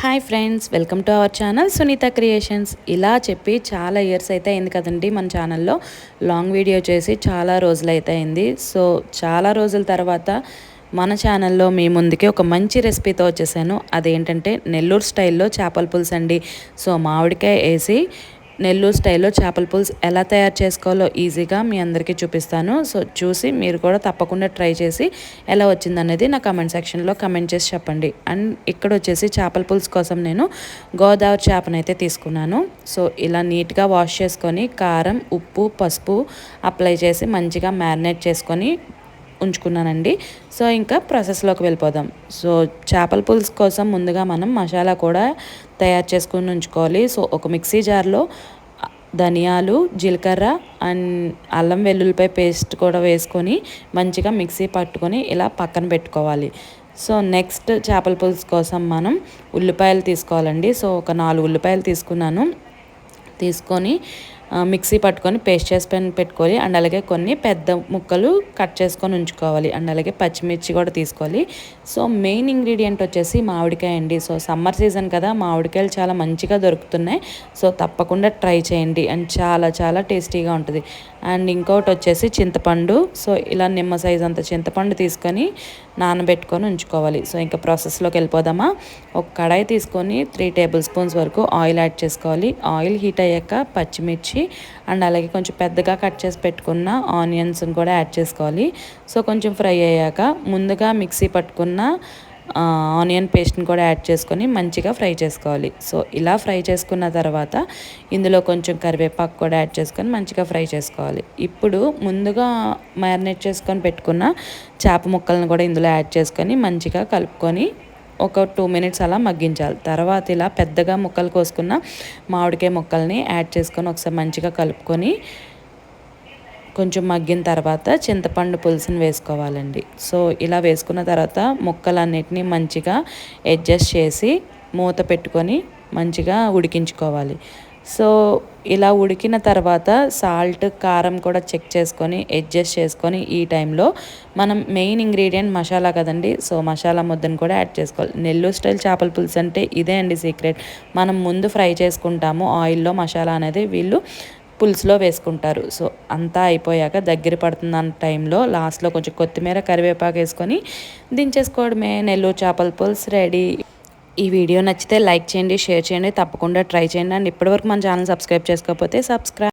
Hi friends, welcome to our channel Sunita creations. ఇలా చెప్పి చాలా ఇయర్స్ అయితే అయింది కదండి మన ఛానల్లో లాంగ్ వీడియో చేసి చాలా రోజులు అయితే అయింది. సో చాలా రోజుల తర్వాత మన ఛానల్లో మీ ముందుకి ఒక మంచి రెసిపీతో వచ్చేసాను. అదేంటంటే నెల్లూరు స్టైల్లో చేపల పులుసు అండి. సో మామిడికాయ వేసి నెల్లూరు స్టైల్లో చేపల పులుసు ఎలా తయారు చేసుకోవాలో ఈజీగా మీ అందరికీ చూపిస్తాను. సో చూసి మీరు కూడా తప్పకుండా ట్రై చేసి ఎలా వచ్చిందనేది నా కమెంట్ సెక్షన్లో కమెంట్ చేసి చెప్పండి. అండ్ ఇక్కడ వచ్చేసి చేపల పులుసు కోసం నేను గోదావరి చేపనైతే తీసుకున్నాను. సో ఇలా నీట్గా వాష్ చేసుకొని కారం, ఉప్పు, పసుపు అప్లై చేసి మంచిగా మ్యారినేట్ చేసుకొని ఉంచుకున్నానండి. సో ఇంకా ప్రాసెస్లోకి వెళ్ళిపోదాం. సో చేపల పులుసు కోసం ముందుగా మనం మసాలా కూడా తయారు చేసుకుని ఉంచుకోవాలి. సో ఒక మిక్సీ జార్లో ధనియాలు, జీలకర్ర అండ్ అల్లం వెల్లుల్లిపాయ పేస్ట్ కూడా వేసుకొని మంచిగా మిక్సీ పట్టుకొని ఇలా పక్కన పెట్టుకోవాలి. సో నెక్స్ట్ చేపల పులుసు కోసం మనం ఉల్లిపాయలు తీసుకోవాలండి. సో ఒక 4 ఉల్లిపాయలు తీసుకొని మిక్సీ పట్టుకొని పేస్ట్ చేసి పెట్టుకోవాలి. అండ్ అలాగే కొన్ని పెద్ద ముక్కలు కట్ చేసుకొని ఉంచుకోవాలి. అండ్ అలాగే పచ్చిమిర్చి కూడా తీసుకోవాలి. సో మెయిన్ ఇంగ్రీడియంట్ వచ్చేసి మామిడికాయ అండి. సో సమ్మర్ సీజన్ కదా, మామిడికాయలు చాలా మంచిగా దొరుకుతున్నాయి. సో తప్పకుండా ట్రై చేయండి అండ్ చాలా చాలా టేస్టీగా ఉంటుంది. అండ్ ఇంకొకటి వచ్చేసి చింతపండు. సో ఇలా నిమ్మ సైజ్ అంత చింతపండు తీసుకొని నానబెట్టుకొని ఉంచుకోవాలి. సో ఇంకా ప్రాసెస్లోకి వెళ్ళిపోదామా. ఒక కడాయి తీసుకొని 3 టేబుల్ స్పూన్స్ వరకు ఆయిల్ యాడ్ చేసుకోవాలి. ఆయిల్ హీట్ అయ్యాక పచ్చిమిర్చి అండ్ అలాగే కొంచెం పెద్దగా కట్ చేసి పెట్టుకున్న ఆనియన్స్ని కూడా యాడ్ చేసుకోవాలి. సో కొంచెం ఫ్రై అయ్యాక ముందుగా మిక్సీ పట్టుకున్న ఆనియన్ పేస్ట్ని కూడా యాడ్ చేసుకొని మంచిగా ఫ్రై చేసుకోవాలి. సో ఇలా ఫ్రై చేసుకున్న తర్వాత ఇందులో కొంచెం కరివేపాకు కూడా యాడ్ చేసుకొని మంచిగా ఫ్రై చేసుకోవాలి. ఇప్పుడు ముందుగా మ్యారినేట్ చేసుకొని పెట్టుకున్న చేప ముక్కలను కూడా ఇందులో యాడ్ చేసుకొని మంచిగా కలుపుకొని ఒక 2 మినిట్స్ అలా మగ్గించాలి. తర్వాత ఇలా పెద్దగా ముక్కలు కోసుకున్న మామిడికాయ ముక్కల్ని యాడ్ చేసుకొని ఒకసారి మంచిగా కలుపుకొని కొంచెం మగ్గిన తర్వాత చింతపండు పులుసుని వేసుకోవాలండి. సో ఇలా వేసుకున్న తర్వాత ముక్కలన్నిటినీ మంచిగా అడ్జస్ట్ చేసి మూత పెట్టుకొని మంచిగా ఉడికించుకోవాలి. సో ఇలా ఉడికిన తర్వాత సాల్ట్, కారం కూడా చెక్ చేసుకొని అడ్జస్ట్ చేసుకొని ఈ టైంలో మనం మెయిన్ ఇంగ్రీడియంట్ మసాలా కదండి. సో మసాలా ముద్దను కూడా యాడ్ చేసుకోవాలి. నెల్లూరు స్టైల్ చేపల పులుసు అంటే ఇదే అండి సీక్రెట్. మనం ముందు ఫ్రై చేసుకుంటాము ఆయిల్లో, మసాలా అనేది వీళ్ళు పులుసులో వేసుకుంటారు. సో అంతా అయిపోయాక దగ్గర పడుతున్న టైంలో లాస్ట్లో కొంచెం కొత్తిమీర, కరివేపాకు వేసుకొని దించేసుకోవడమే. నెల్లూరు చేపల పులుసు రెడీ. ఈ వీడియో నచ్చితే లైక్ చేయండి, షేర్ చేయండి, తప్పకుండా ట్రై చేయండి. అండ్ ఇప్పటివరకు మన ఛానల్ సబ్స్క్రైబ్ చేసుకోకపోతే సబ్స్క్రైబ్